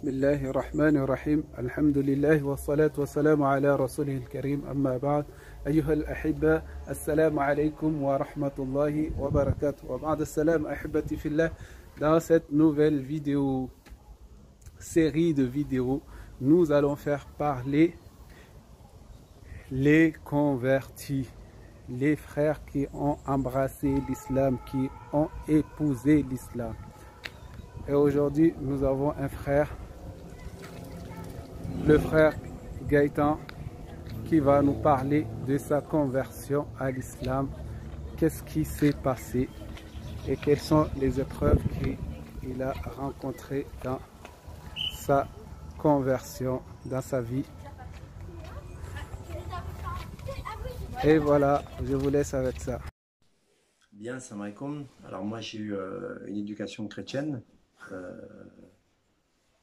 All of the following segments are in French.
بسم الله الرحمن الرحيم الحمد لله والصلاة والسلام على رسوله الكريم أما بعد أيها الأحبة السلام عليكم ورحمة الله وبركاته وبعد السلام أحبتي في الله. Dans cette nouvelle vidéo, série de vidéos, nous allons faire parler les convertis, les frères qui ont embrassé l'islam, qui ont épousé l'islam. Et aujourd'hui, nous avons un frère, le frère Gaëtan, qui va nous parler de sa conversion à l'islam. Qu'est-ce qui s'est passé et quelles sont les épreuves qu'il a rencontrées dans sa conversion, dans sa vie. Et voilà, je vous laisse avec ça. Bien, salam alaikum. Alors moi j'ai eu une éducation chrétienne,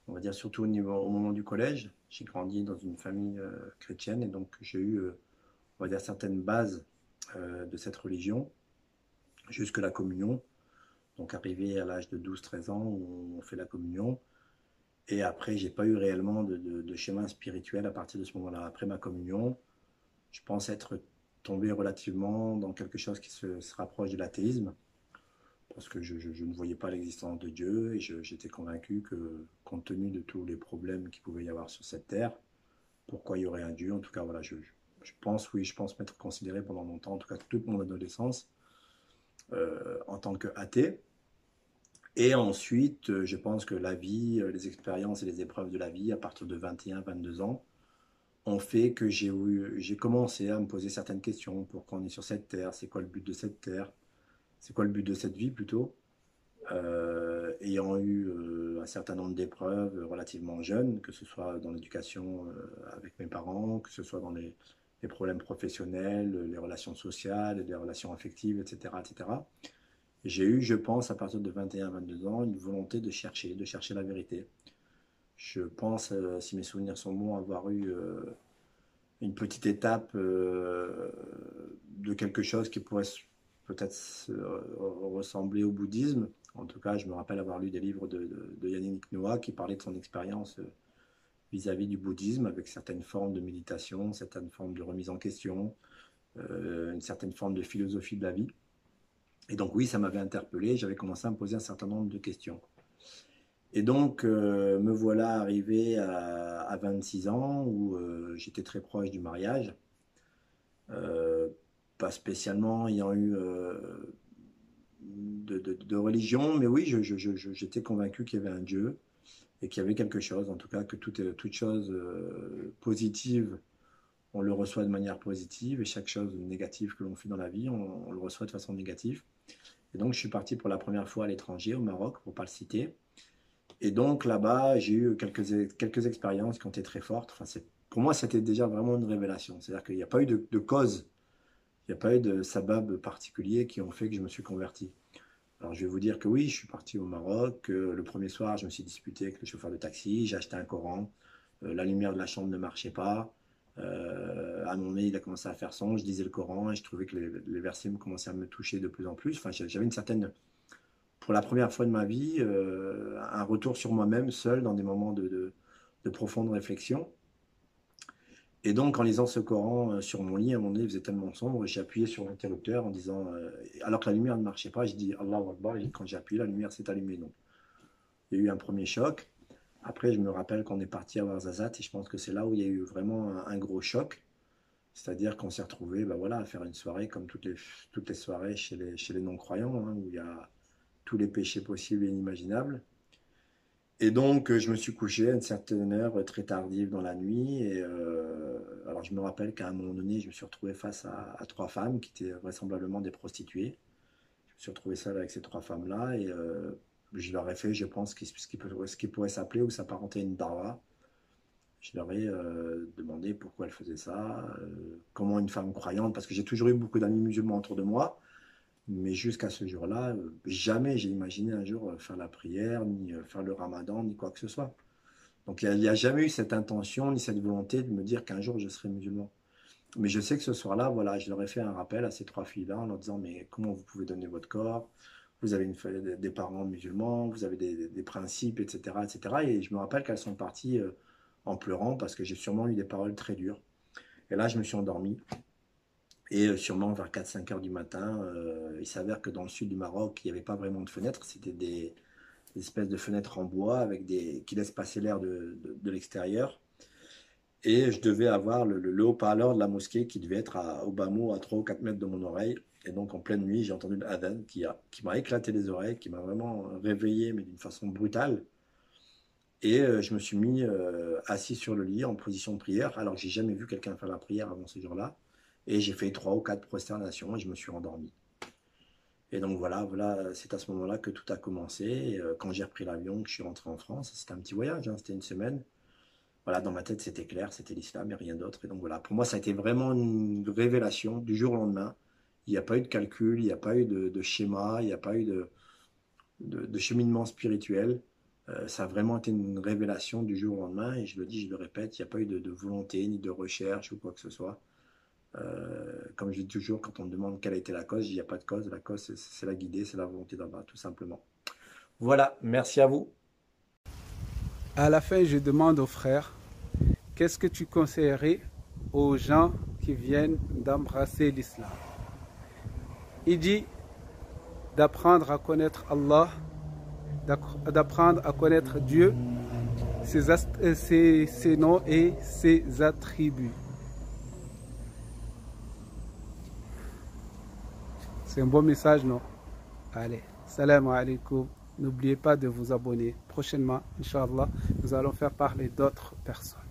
on va dire surtout au moment du collège. J'ai grandi dans une famille chrétienne et donc j'ai eu, on va dire, certaines bases de cette religion, jusque la communion. Donc arrivé à l'âge de 12-13 ans, on fait la communion. Et après, j'ai pas eu réellement de chemin spirituel à partir de ce moment-là. Après ma communion, je pense être tombé relativement dans quelque chose qui se rapproche de l'athéisme, parce que je ne voyais pas l'existence de Dieu et j'étais convaincu que, compte tenu de tous les problèmes qu'il pouvait y avoir sur cette terre, pourquoi il y aurait un Dieu? En tout cas, voilà, je pense, oui, je pense m'être considéré pendant longtemps, en tout cas toute mon adolescence, en tant qu'athée. Et ensuite, je pense que la vie, les expériences et les épreuves de la vie, à partir de 21-22 ans, ont fait que j'ai commencé à me poser certaines questions. Pourquoi on est sur cette terre? C'est quoi le but de cette terre? C'est quoi le but de cette vie plutôt? Ayant eu un certain nombre d'épreuves relativement jeunes, que ce soit dans l'éducation avec mes parents, que ce soit dans les problèmes professionnels, les relations sociales, les relations affectives, etc., etc. J'ai eu, je pense, à partir de 21-22 ans, une volonté de chercher la vérité. Je pense, si mes souvenirs sont bons, avoir eu une petite étape de quelque chose qui pourrait peut-être ressembler au bouddhisme. En tout cas, je me rappelle avoir lu des livres de Yannick Noah qui parlait de son expérience vis-à-vis du bouddhisme, avec certaines formes de méditation, certaines formes de remise en question, une certaine forme de philosophie de la vie. Et donc oui, ça m'avait interpellé, j'avais commencé à me poser un certain nombre de questions. Et donc, me voilà arrivé à 26 ans, où j'étais très proche du mariage. Pas spécialement ayant eu de religion, mais oui, j'étais convaincu qu'il y avait un Dieu et qu'il y avait quelque chose, en tout cas que toute chose positive, on le reçoit de manière positive, et chaque chose négative que l'on fait dans la vie, on le reçoit de façon négative. Et donc, je suis parti pour la première fois à l'étranger, au Maroc, pour ne pas le citer. Et donc, là-bas, j'ai eu quelques expériences qui ont été très fortes. Enfin, pour moi, c'était déjà vraiment une révélation. C'est-à-dire qu'il n'y a pas eu de cause, il n'y a pas eu de sabab particulier qui ont fait que je me suis converti. Alors, je vais vous dire que oui, je suis parti au Maroc. Le premier soir, je me suis disputé avec le chauffeur de taxi. J'ai acheté un Coran. La lumière de la chambre ne marchait pas. À un moment donné, il a commencé à faire son. Je lisais le Coran et je trouvais que les versets me commençaient à me toucher de plus en plus. Enfin, j'avais une certaine, pour la première fois de ma vie, un retour sur moi-même, seul, dans des moments de profonde réflexion. Et donc, en lisant ce Coran sur mon lit, à un moment donné, il faisait tellement sombre, j'ai appuyé sur l'interrupteur en disant, alors que la lumière ne marchait pas, j'ai dit Allahu Akbar, et quand j'ai appuyé, la lumière s'est allumée. Donc, il y a eu un premier choc. Après, je me rappelle qu'on est parti à Ouarzazate, et je pense que c'est là où il y a eu vraiment un gros choc. C'est-à-dire qu'on s'est retrouvé, ben voilà, à faire une soirée comme toutes les soirées chez les non-croyants, hein, où il y a tous les péchés possibles et inimaginables. Et donc, je me suis couché à une certaine heure très tardive dans la nuit. Et alors, je me rappelle qu'à un moment donné, je me suis retrouvé face à trois femmes qui étaient vraisemblablement des prostituées. Je me suis retrouvé seul avec ces trois femmes-là et je leur ai fait, je pense, ce qui pourrait s'appeler ou s'apparenter à une dawa. Je leur ai demandé pourquoi elles faisaient ça, comment une femme croyante, parce que j'ai toujours eu beaucoup d'amis musulmans autour de moi. Mais jusqu'à ce jour-là, jamais j'ai imaginé un jour faire la prière, ni faire le ramadan, ni quoi que ce soit. Donc il n'y a jamais eu cette intention, ni cette volonté de me dire qu'un jour je serai musulman. Mais je sais que ce soir-là, voilà, je leur ai fait un rappel à ces trois filles-là en leur disant, mais comment vous pouvez donner votre corps? vous avez des parents musulmans, vous avez des principes, etc., etc. Et je me rappelle qu'elles sont parties en pleurant parce que j'ai sûrement eu des paroles très dures. Et là, je me suis endormi. Et sûrement vers 4-5 heures du matin, il s'avère que dans le sud du Maroc, il n'y avait pas vraiment de fenêtres. C'était des espèces de fenêtres en bois avec qui laissent passer l'air de l'extérieur. Et je devais avoir le haut-parleur de la mosquée qui devait être au bas mot à 3 ou 4 mètres de mon oreille. Et donc en pleine nuit, j'ai entendu l'adhan qui m'a éclaté les oreilles, qui m'a vraiment réveillé, mais d'une façon brutale. Et je me suis mis assis sur le lit en position de prière, alors que j'ai jamais vu quelqu'un faire la prière avant ce jour-là. Et j'ai fait 3 ou 4 prosternations et je me suis endormi. Et donc voilà, c'est à ce moment-là que tout a commencé. Et, quand j'ai repris l'avion, que je suis rentré en France, c'était un petit voyage, hein, c'était une semaine. Voilà, dans ma tête, c'était clair, c'était l'islam et rien d'autre. Et donc voilà, pour moi, ça a été vraiment une révélation du jour au lendemain. Il n'y a pas eu de calcul, il n'y a pas eu de schéma, il n'y a pas eu de cheminement spirituel. Ça a vraiment été une révélation du jour au lendemain. Et je le dis, je le répète, il n'y a pas eu de volonté, ni de recherche ou quoi que ce soit. Comme je dis toujours, quand on me demande quelle a été la cause, il n'y a pas de cause. La cause, c'est la guidée, c'est la volonté d'Allah, tout simplement. Voilà, merci à vous. À la fin, je demande aux frères, qu'est-ce que tu conseillerais aux gens qui viennent d'embrasser l'islam? Il dit d'apprendre à connaître Allah, d'apprendre à connaître Dieu, ses noms et ses attributs. C'est un bon message, non? Allez, salam alaikum. N'oubliez pas de vous abonner. Prochainement, Inch'Allah, nous allons faire parler d'autres personnes.